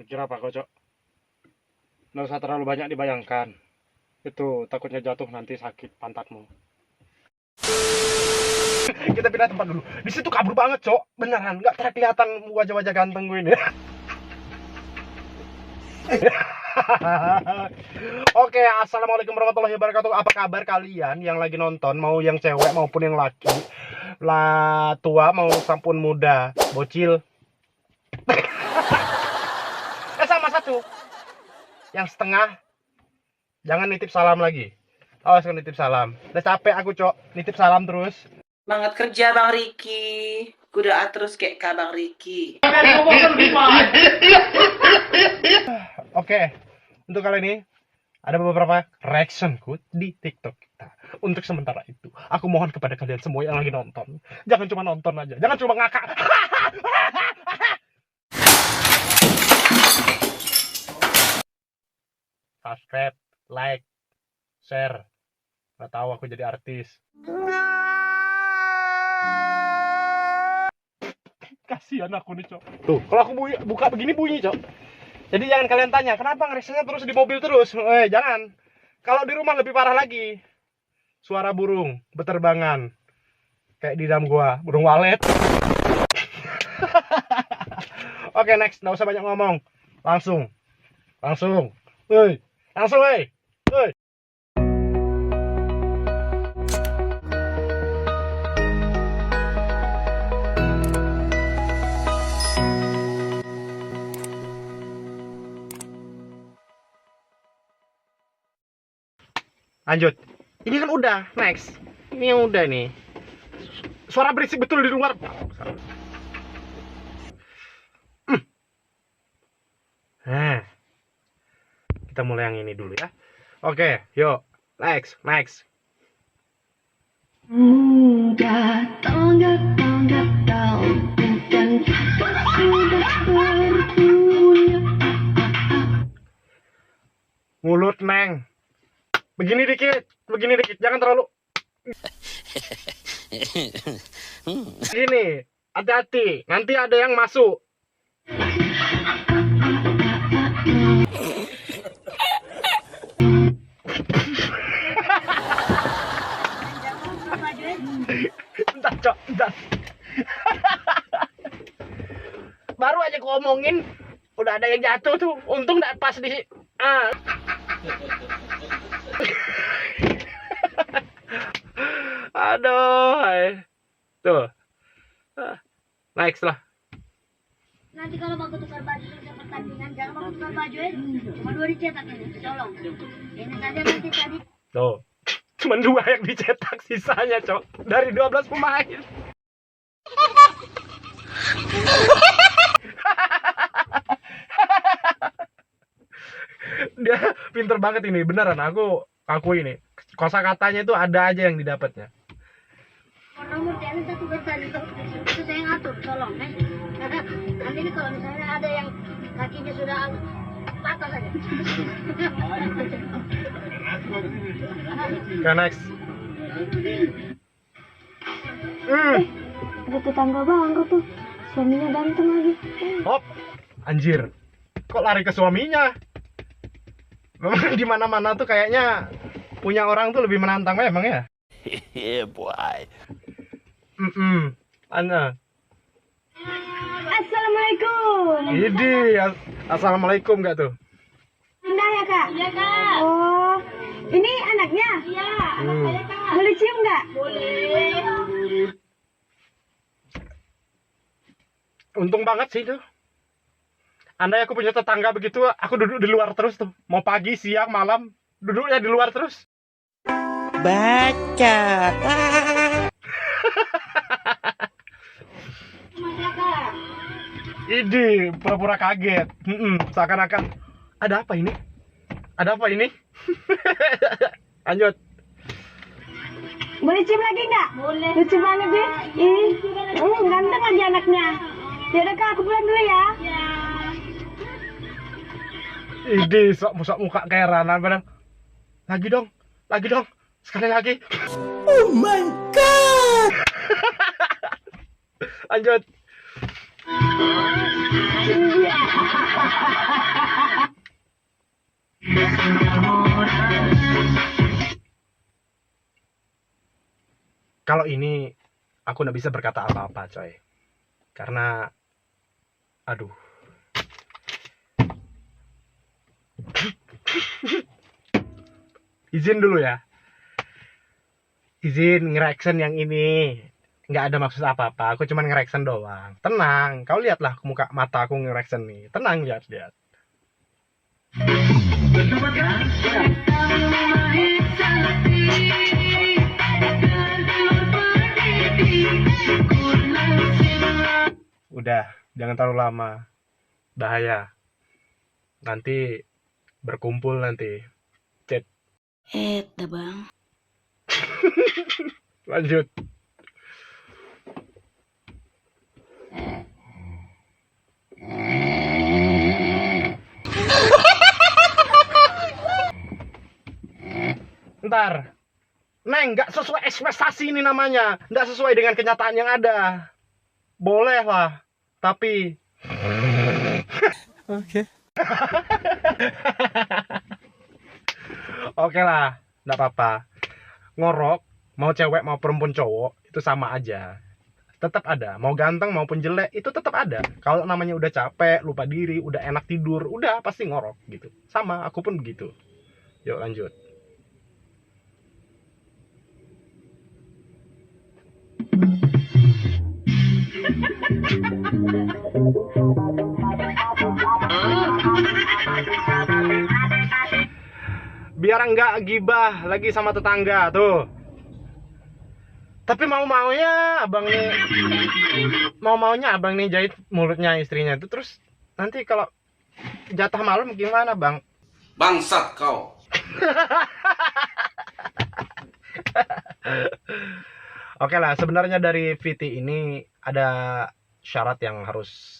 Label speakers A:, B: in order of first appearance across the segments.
A: Kira apa kau, Cok? Nggak usah terlalu banyak dibayangkan. Itu takutnya jatuh nanti sakit pantatmu. Kita pindah tempat dulu. Di situ kabur banget, Cok. Beneran, nggak kelihatan wajah-wajah ganteng gue ini. Oke, assalamualaikum warahmatullahi wabarakatuh. Apa kabar kalian yang lagi nonton, mau yang cewek maupun yang laki, lah tua mau sampun muda, bocil. Sama satu, yang setengah, jangan nitip salam lagi. Awas kan nitip salam. Udah capek aku, Cok, nitip salam terus.
B: Banget kerja Bang Riki. Kuda terus kayak Kak Bang Riki.
A: Oke, untuk kali ini ada beberapa reactionku di TikTok kita. Untuk sementara itu, aku mohon kepada kalian semua yang lagi nonton, jangan cuma nonton aja, jangan cuma ngakak. Subscribe, like, share. Nggak tahu aku jadi artis. Kasihan aku nih, Cok. Tuh, kalau aku buka begini bunyi, Cok. Jadi jangan kalian tanya, kenapa ngeresenya terus di mobil terus? Jangan. Kalau di rumah lebih parah lagi. Suara burung beterbangan. Kayak di dalam gua, burung walet. Oke, next. Nggak usah banyak ngomong. Langsung. Hei. Langsung, hei. Lanjut. Ini kan udah, next. Ini yang udah nih. Suara berisik betul di luar. Nah, kita mulai yang ini dulu ya. Oke, yuk. Next.
C: Gatal, bukan sudah berpunya.
A: Mulut, Neng. Begini dikit, jangan terlalu. Gini, hati-hati, nanti ada yang masuk. Bentar, Cok, bentar. Baru aja aku ngomongin, udah ada yang jatuh tuh. Untung nggak pas di. Aduh, tuh. Next lah.
C: Nanti kalau mau tukar baju untuk pertandingan, jangan mau tukar baju ya. Cuma 2 dicetak ini, tolong. Ini saja nanti tadi.
A: Tuh, cuma 2 yang dicetak, sisanya, Cok. Dari 12 pemain. Dia pinter banget ini, beneran. Aku ini. Kosakatanya itu ada aja yang didapatnya.
C: Nomor jangan satu bertanding itu saya ngatur, tolong ya. Nanti ini kalau misalnya ada yang kakinya sudah patah saja.
A: Oke, next.
C: Ada tetangga bangga tuh, suaminya ganteng lagi.
A: Hop, anjir. Kok lari ke suaminya? Memang di mana-mana tuh kayaknya punya orang tuh lebih menantang memang ya.
D: Yeah, boy.
A: Ana.
C: Assalamualaikum.
A: Assalamualaikum nggak tuh?
C: Indah ya kak? Iya kak. Oh, ini anaknya? Iya, anak saya kak. Boleh cium nggak? Boleh.
A: Untung banget sih tuh. Andai aku punya tetangga begitu, aku duduk di luar terus tuh. Mau pagi, siang, malam, duduknya di luar terus.
D: Baca.
A: Ini pura-pura kaget. Seakan-akan ada apa ini? Lanjut.
C: Boleh cium lagi nggak? Boleh. Lucu banget deh. Ganteng aja anaknya. Yaudah kak, aku pulang dulu ya. Iya.
A: Ini sok muka kayak Rana bener. Lagi dong. Sekali lagi.
D: Oh my god.
A: Lanjut. Kalau ini aku nggak bisa berkata apa-apa, coy. Karena, aduh. Izin dulu ya. Izin nge-reaction yang ini. Nggak ada maksud apa-apa. Aku cuma nge-reaction doang. Tenang. Kau lihatlah muka mata aku nge-reaction nih. Tenang, lihat. Udah, jangan terlalu lama. Bahaya. Nanti berkumpul nanti. Chat.
C: Dah bang.
A: Lanjut. Ntar. Neng, nggak sesuai ekspektasi ini namanya. Nggak sesuai dengan kenyataan yang ada. Boleh lah. Tapi...
D: Oke.
A: Oke lah. Nggak apa-apa. Ngorok, mau cewek mau perempuan cowok, itu sama aja. Tetap ada. Mau ganteng maupun jelek, itu tetap ada. Kalau namanya udah capek, lupa diri, udah enak tidur, udah pasti ngorok gitu. Sama, aku pun begitu. Yuk lanjut. Biar enggak gibah lagi sama tetangga tuh. Tapi mau-maunya abang nih jahit mulutnya istrinya itu, terus nanti kalau jatah malam gimana, Bang?
E: Bangsat kau.
A: Oke lah, sebenarnya dari VT ini ada syarat yang harus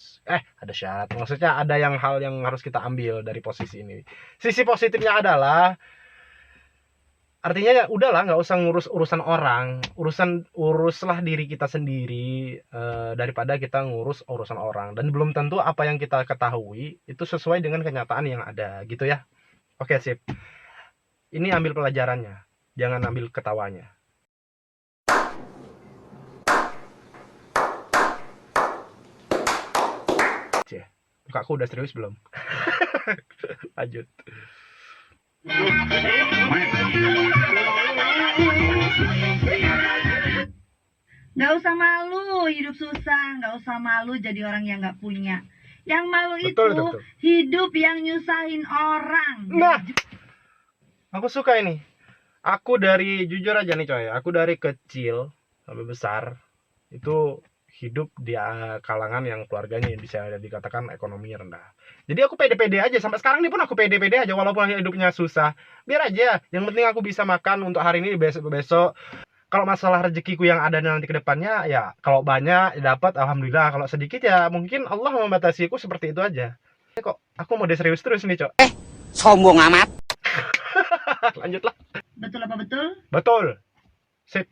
A: ada syarat. Maksudnya ada hal yang harus kita ambil dari posisi ini. Sisi positifnya adalah artinya ya udahlah, nggak usah ngurus urusan orang, uruslah diri kita sendiri daripada kita ngurus urusan orang, dan belum tentu apa yang kita ketahui itu sesuai dengan kenyataan yang ada gitu ya. Oke, sip. Ini ambil pelajarannya, jangan ambil ketawanya. Cih, mukaku udah serius belum? Lanjut.
F: Gak usah malu hidup susah, gak usah malu jadi orang yang gak punya. Yang malu
A: Betul.
F: hidup yang nyusahin orang.
A: Nah, aku suka ini. Aku jujur aja nih coy, aku dari kecil sampai besar itu hidup di kalangan yang keluarganya bisa dikatakan ekonomi rendah. Jadi aku pede-pede aja, sampai sekarang ini pun aku pede-pede aja walaupun hidupnya susah. Biar aja, yang penting aku bisa makan untuk hari ini, besok. Kalau masalah rezekiku yang ada nanti ke depannya, ya kalau banyak dapat alhamdulillah, kalau sedikit ya mungkin Allah membatasiku seperti itu aja. Kok aku mau serius terus nih, Cok.
D: Sombong amat.
A: Lanjutlah.
F: Betul apa betul?
A: Betul. Sip.